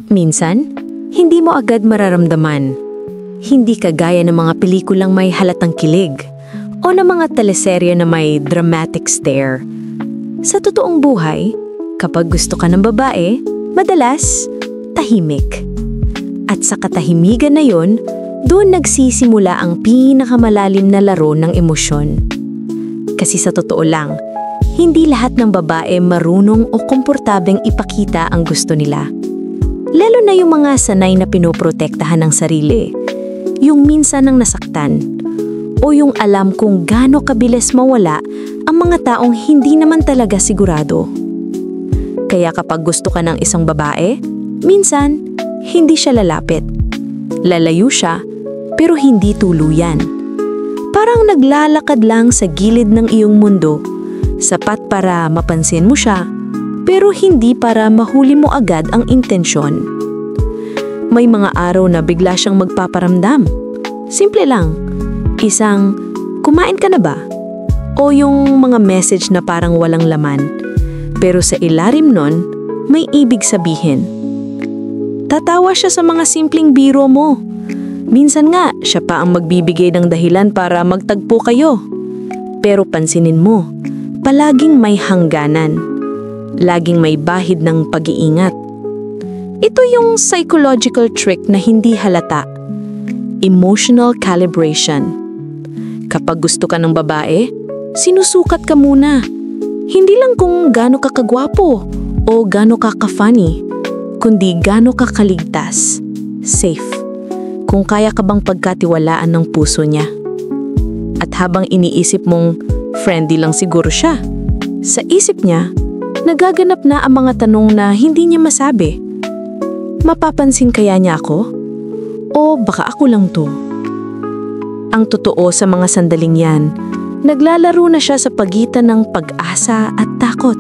Minsan, hindi mo agad mararamdaman. Hindi kagaya ng mga pelikulang may halatang kilig o ng mga teleserye na may dramatic stare. Sa totoong buhay, kapag gusto ka ng babae, madalas, tahimik. At sa katahimigan na yon, doon nagsisimula ang pinakamalalim na laro ng emosyon. Kasi sa totoo lang, hindi lahat ng babae marunong o komportableng ipakita ang gusto nila. Lalo na yung mga sanay na pinoprotektahan ng sarili. Yung minsan nang nasaktan, o yung alam kung gaano kabilis mawala ang mga taong hindi naman talaga sigurado. Kaya kapag gusto ka ng isang babae, minsan, hindi siya lalapit. Lalayo siya, pero hindi tuluyan. Parang naglalakad lang sa gilid ng iyong mundo, sapat para mapansin mo siya, pero hindi para mahuli mo agad ang intensyon. May mga araw na bigla siyang magpaparamdam. Simple lang. Isang, kumain ka na ba? O yung mga message na parang walang laman. Pero sa ilalim nun, may ibig sabihin. Tatawa siya sa mga simpleng biro mo. Minsan nga, siya pa ang magbibigay ng dahilan para magtagpo kayo. Pero pansinin mo, palaging may hangganan. Laging may bahid ng pag-iingat. Ito yung psychological trick na hindi halata. Emotional calibration. Kapag gusto ka ng babae, sinusukat ka muna. Hindi lang kung gaano ka kagwapo o gaano ka ka-funny, kundi gaano ka kaligtas, safe. Kung kaya ka bang pagkatiwalaan ng puso niya. At habang iniisip mong friendly lang siguro siya, sa isip niya, nagaganap na ang mga tanong na hindi niya masabi. Mapapansin kaya niya ako? O baka ako lang to? Ang totoo sa mga sandaling yan, naglalaro na siya sa pagitan ng pag-asa at takot.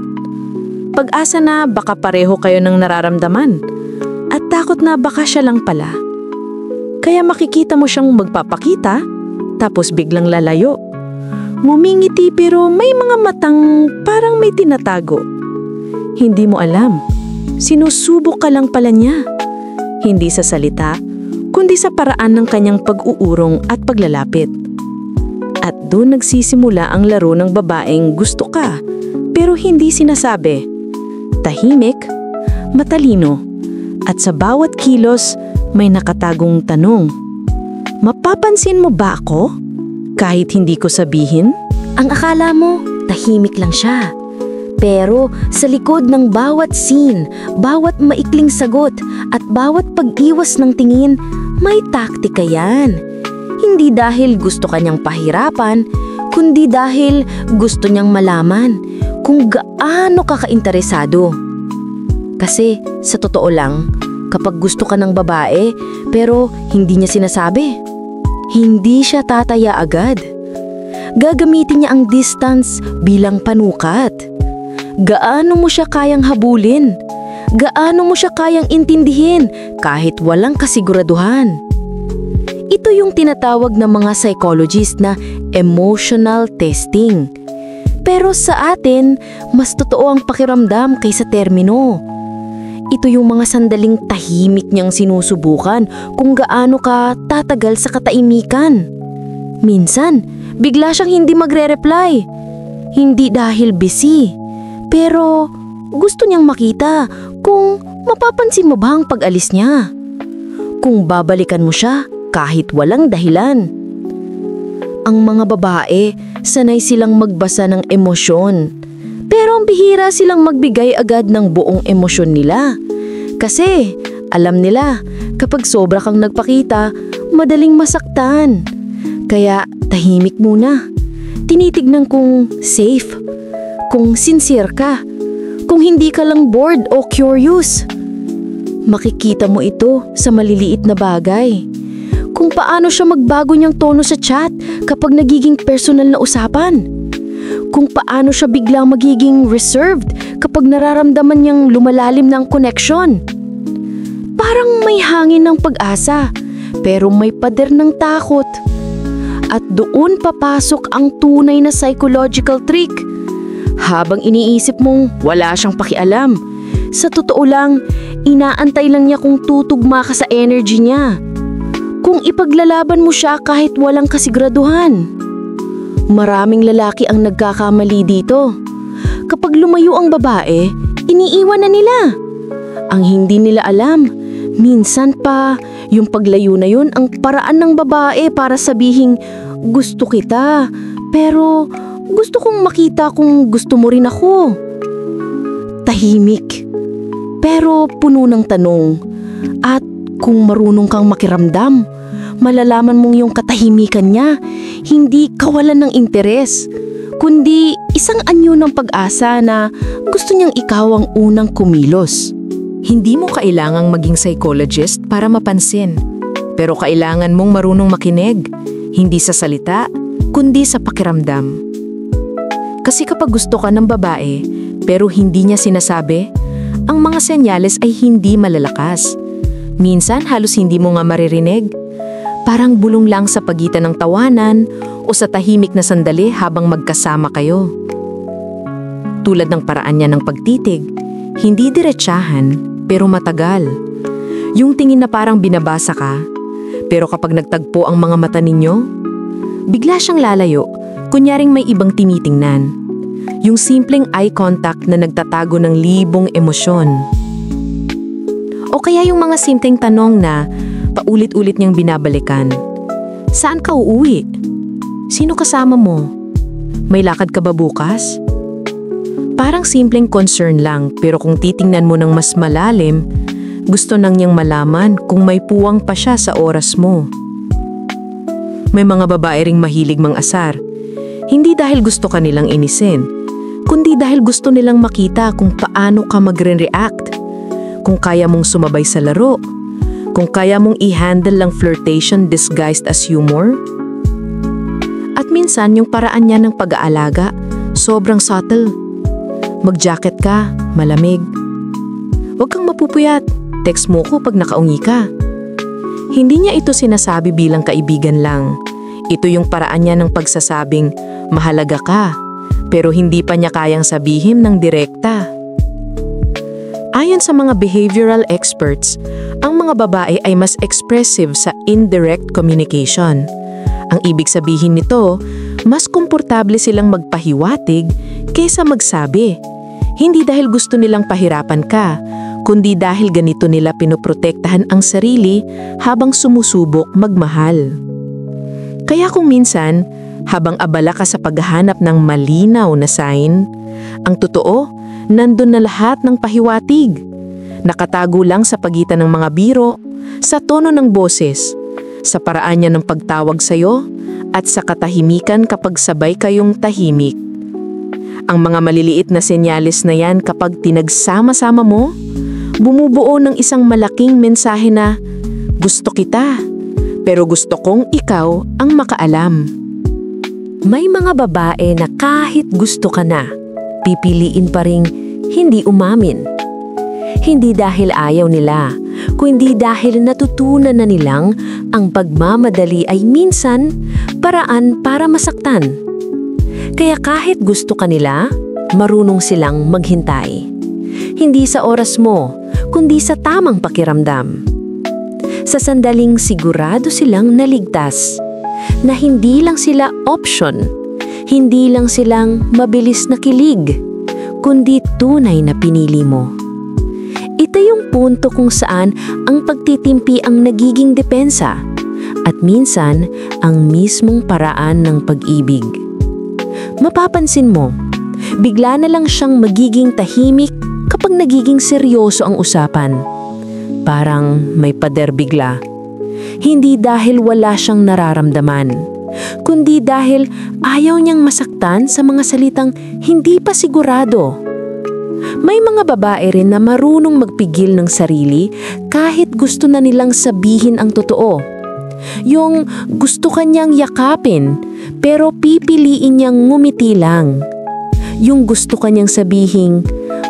Pag-asa na baka pareho kayo ng nararamdaman, at takot na baka siya lang pala. Kaya makikita mo siyang magpapakita, tapos biglang lalayo. Ngumingiti pero may mga matang parang may tinatago. Hindi mo alam, sinusubok ka lang pala niya. Hindi sa salita, kundi sa paraan ng kanyang pag-uurong at paglalapit. At doon nagsisimula ang laro ng babaeng gusto ka, pero hindi sinasabi. Tahimik, matalino, at sa bawat kilos may nakatagong tanong. Mapapansin mo ba ako? Kahit hindi ko sabihin? Ang akala mo, tahimik lang siya. Pero sa likod ng bawat scene, bawat maikling sagot at bawat pag-iwas ng tingin, may taktika yan. Hindi dahil gusto kanyang pahirapan, kundi dahil gusto niyang malaman kung gaano ka kainteresado. Kasi sa totoo lang, kapag gusto ka ng babae pero hindi niya sinasabi, hindi siya tataya agad. Gagamitin niya ang distance bilang panukat. Gaano mo siya kayang habulin? Gaano mo siya kayang intindihin kahit walang kasiguraduhan? Ito yung tinatawag ng mga psychologist na emotional testing. Pero sa atin, mas totoo ang pakiramdam kaysa termino. Ito yung mga sandaling tahimik niyang sinusubukan kung gaano ka tatagal sa kataimikan. Minsan, bigla siyang hindi magre-reply. Hindi dahil busy. Pero gusto niyang makita kung mapapansin mo ba ang pag-alis niya. Kung babalikan mo siya kahit walang dahilan. Ang mga babae, sanay silang magbasa ng emosyon. Pero ang bihira silang magbigay agad ng buong emosyon nila. Kasi alam nila, kapag sobra kang nagpakita, madaling masaktan. Kaya tahimik muna. Tinitignan kung safe. Kung sincere ka, kung hindi ka lang bored o curious. Makikita mo ito sa maliliit na bagay. Kung paano siya magbago niyang tono sa chat kapag nagiging personal na usapan. Kung paano siya biglang magiging reserved kapag nararamdaman niyang lumalalim ng connection. Parang may hangin ng pag-asa, pero may pader ng takot. At doon papasok ang tunay na psychological trick. Habang iniisip mong wala siyang pakialam, sa totoo lang, Inaantay lang niya kung tutugma ka sa energy niya. Kung ipaglalaban mo siya kahit walang kasiguraduhan. Maraming lalaki ang nagkakamali dito. Kapag lumayo ang babae, iniiwan na nila. Ang hindi nila alam, minsan pa, yung paglayo na yun ang paraan ng babae para sabihing, gusto kita, pero gusto kong makita kung gusto mo rin ako. Tahimik, pero puno ng tanong. At kung marunong kang makiramdam, malalaman mong yung katahimikan niya, hindi kawalan ng interes, kundi isang anyo ng pag-asa na gusto niyang ikaw ang unang kumilos. Hindi mo kailangang maging psychologist para mapansin. Pero kailangan mong marunong makinig, hindi sa salita, kundi sa pakiramdam. Kasi kapag gusto ka ng babae, pero hindi niya sinasabi, ang mga senyales ay hindi malalakas. Minsan halos hindi mo nga maririnig. Parang bulong lang sa pagitan ng tawanan o sa tahimik na sandali habang magkasama kayo. Tulad ng paraan niya ng pagtitig, hindi diretsahan pero matagal. Yung tingin na parang binabasa ka, pero kapag nagtagpo ang mga mata ninyo, bigla siyang lalayo, kunyaring may ibang tinitingnan. Yung simpleng eye contact na nagtatago ng libong emosyon. O kaya yung mga simpleng tanong na paulit-ulit niyang binabalikan. Saan ka uuwi? Sino kasama mo? May lakad ka ba bukas? Parang simpleng concern lang, pero kung titingnan mo ng mas malalim, gusto nang niyang malaman kung may puwang pa siya sa oras mo. May mga babae ring mahilig mang-asar. Hindi dahil gusto ka nilang inisin, kundi dahil gusto nilang makita kung paano ka magre-react. Kung kaya mong sumabay sa laro, kung kaya mong i-handle lang flirtation disguised as humor. At minsan yung paraan niya ng pag-aalaga, sobrang subtle. Mag-jacket ka, malamig. Huwag kang mapupuyat, text mo ko pag nakaungi ka. Hindi niya ito sinasabi bilang kaibigan lang. Ito yung paraan niya ng pagsasabing, mahalaga ka, pero hindi pa niya kayang sabihin ng direkta. Ayon sa mga behavioral experts, ang mga babae ay mas expressive sa indirect communication. Ang ibig sabihin nito, mas komportable silang magpahiwatig kaysa magsabi. Hindi dahil gusto nilang pahirapan ka, kundi dahil ganito nila pinoprotektahan ang sarili habang sumusubok magmahal. Kaya kung minsan, habang abala ka sa paghahanap ng malinaw na sign, ang totoo, nandun na lahat ng pahiwatig. Nakatago lang sa pagitan ng mga biro, sa tono ng boses, sa paraan niya ng pagtawag sa'yo, at sa katahimikan kapag sabay kayong tahimik. Ang mga maliliit na senyales na yan kapag tinagsama-sama mo, bumubuo ng isang malaking mensahe na, gusto kita, pero gusto kong ikaw ang makaalam. May mga babae na kahit gusto ka na, pipiliin pa ring hindi umamin. Hindi dahil ayaw nila, kundi dahil natutunan na nilang ang pagmamadali ay minsan paraan para masaktan. Kaya kahit gusto ka nila, marunong silang maghintay. Hindi sa oras mo, kundi sa tamang pakiramdam. Sa sandaling sigurado silang naligtas, na hindi lang sila option, hindi lang silang mabilis na kilig, kundi tunay na pinili mo. Ito yung punto kung saan ang pagtitimpi ang nagiging depensa at minsan ang mismong paraan ng pag-ibig. Mapapansin mo, bigla na lang siyang magiging tahimik kapag nagiging seryoso ang usapan. Parang may pader bigla. Hindi dahil wala siyang nararamdaman, kundi dahil ayaw niyang masaktan sa mga salitang hindi pa sigurado. May mga babae rin na marunong magpigil ng sarili kahit gusto na nilang sabihin ang totoo. Yung gusto kanyang yakapin, pero pipiliin niyang ngumiti lang. Yung gusto kanyang sabihin,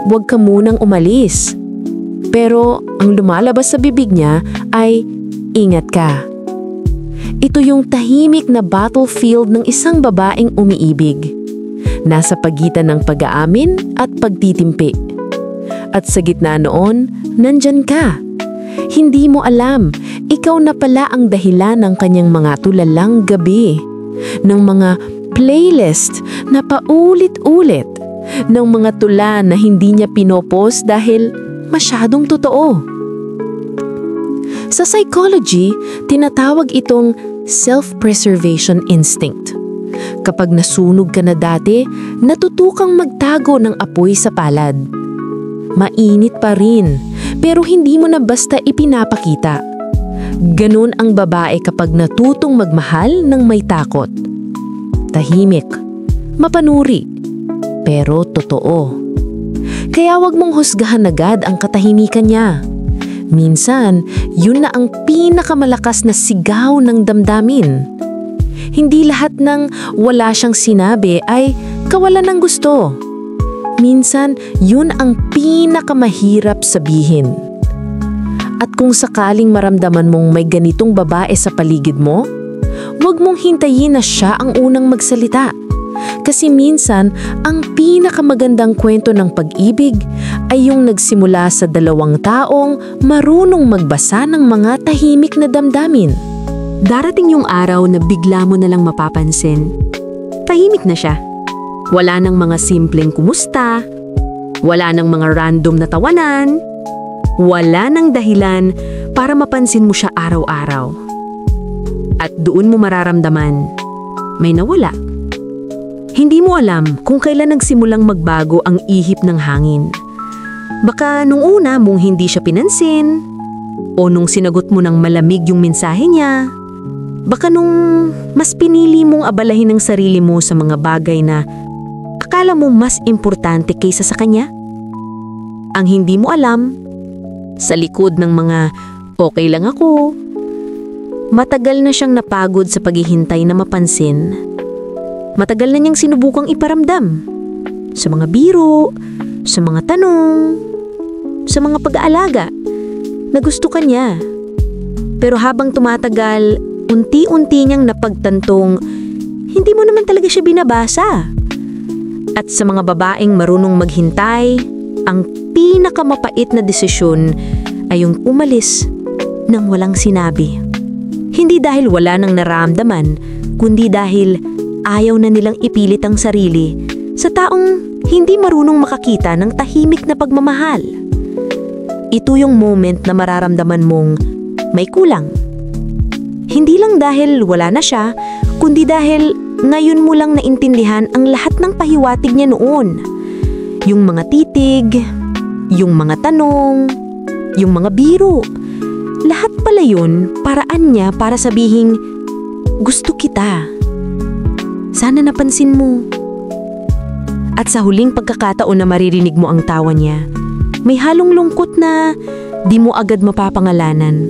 huwag ka munang umalis. Pero ang lumalabas sa bibig niya ay, ingat ka. Ito yung tahimik na battlefield ng isang babaeng umiibig. Nasa pagitan ng pag-aamin at pagtitimpi. At sa gitna noon, nandyan ka. Hindi mo alam, ikaw na pala ang dahilan ng kanyang mga tulalang gabi, ng mga playlist na paulit-ulit, ng mga tula na hindi niya pinopost dahil masyadong totoo. Sa psychology, tinatawag itong self-preservation instinct. Kapag nasunog ka na dati, natutukang magtago ng apoy sa palad. Mainit pa rin, pero hindi mo na basta ipinapakita. Ganun ang babae kapag natutong magmahal ng may takot. Tahimik, mapanuri, pero totoo. Kaya wag mong husgahan agad ang katahimikan niya. Minsan, yun na ang pinakamalakas na sigaw ng damdamin. Hindi lahat ng wala siyang sinabi ay kawalan ng gusto. Minsan, yun ang pinakamahirap sabihin. At kung sakaling maramdaman mong may ganitong babae sa paligid mo, huwag mong hintayin na siya ang unang magsalita. Kasi minsan, ang pinakamagandang kwento ng pag-ibig ay yung nagsimula sa dalawang taong marunong magbasa ng mga tahimik na damdamin. Darating yung araw na bigla mo na lang mapapansin. Tahimik na siya. Wala nang mga simpleng kumusta, wala nang mga random na tawanan, wala nang dahilan para mapansin mo siya araw-araw. At doon mo mararamdaman, may nawala. Hindi mo alam kung kailan nagsimulang magbago ang ihip ng hangin. Baka nung una mong hindi siya pinansin, o nung sinagot mo ng malamig yung mensahe niya, baka nung mas pinili mong abalahin ang sarili mo sa mga bagay na akala mo mas importante kaysa sa kanya. Ang hindi mo alam, sa likod ng mga okay lang ako, matagal na siyang napagod sa paghihintay na mapansin. Matagal na niyang sinubukang iparamdam. Sa mga biro, sa mga tanong, sa mga pag-aalaga, na gusto ka niya. Pero habang tumatagal, unti-unti niyang napagtantong, hindi mo naman talaga siya binabasa. At sa mga babaeng marunong maghintay, ang pinakamapait na desisyon ay yung umalis nang walang sinabi. Hindi dahil wala nang nararamdaman, kundi dahil ayaw na nilang ipilit ang sarili sa taong hindi marunong makakita ng tahimik na pagmamahal. Ito yung moment na mararamdaman mong may kulang. Hindi lang dahil wala na siya, kundi dahil ngayon mo lang naintindihan ang lahat ng pahiwatig niya noon. Yung mga titig, yung mga tanong, yung mga biro. Lahat pala yun, paraan niya para sabihing, gusto kita. Sana napansin mo. At sa huling pagkakataon na maririnig mo ang tawa niya, may halong lungkot na di mo agad mapapangalanan.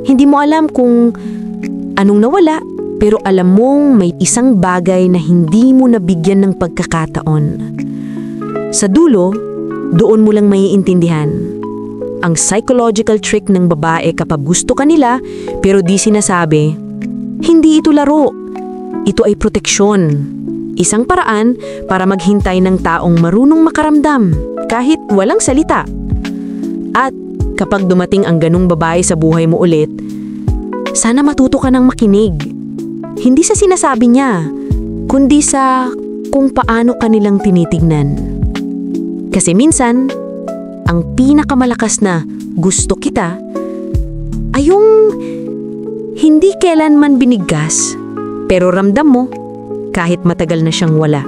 Hindi mo alam kung anong nawala, pero alam mong may isang bagay na hindi mo nabigyan ng pagkakataon. Sa dulo, doon mo lang maiintindihan. Ang psychological trick ng babae kapag gusto ka nila pero di sinasabi, hindi ito laro. Ito ay proteksyon. Isang paraan para maghintay ng taong marunong makaramdam kahit walang salita. At kapag dumating ang ganung babae sa buhay mo ulit, sana matuto ka ng makinig. Hindi sa sinasabi niya, kundi sa kung paano kanilang tinitignan. Kasi minsan, ang pinakamalakas na gusto kita ay yung hindi kailanman binigkas, pero ramdam mo kahit matagal na siyang wala.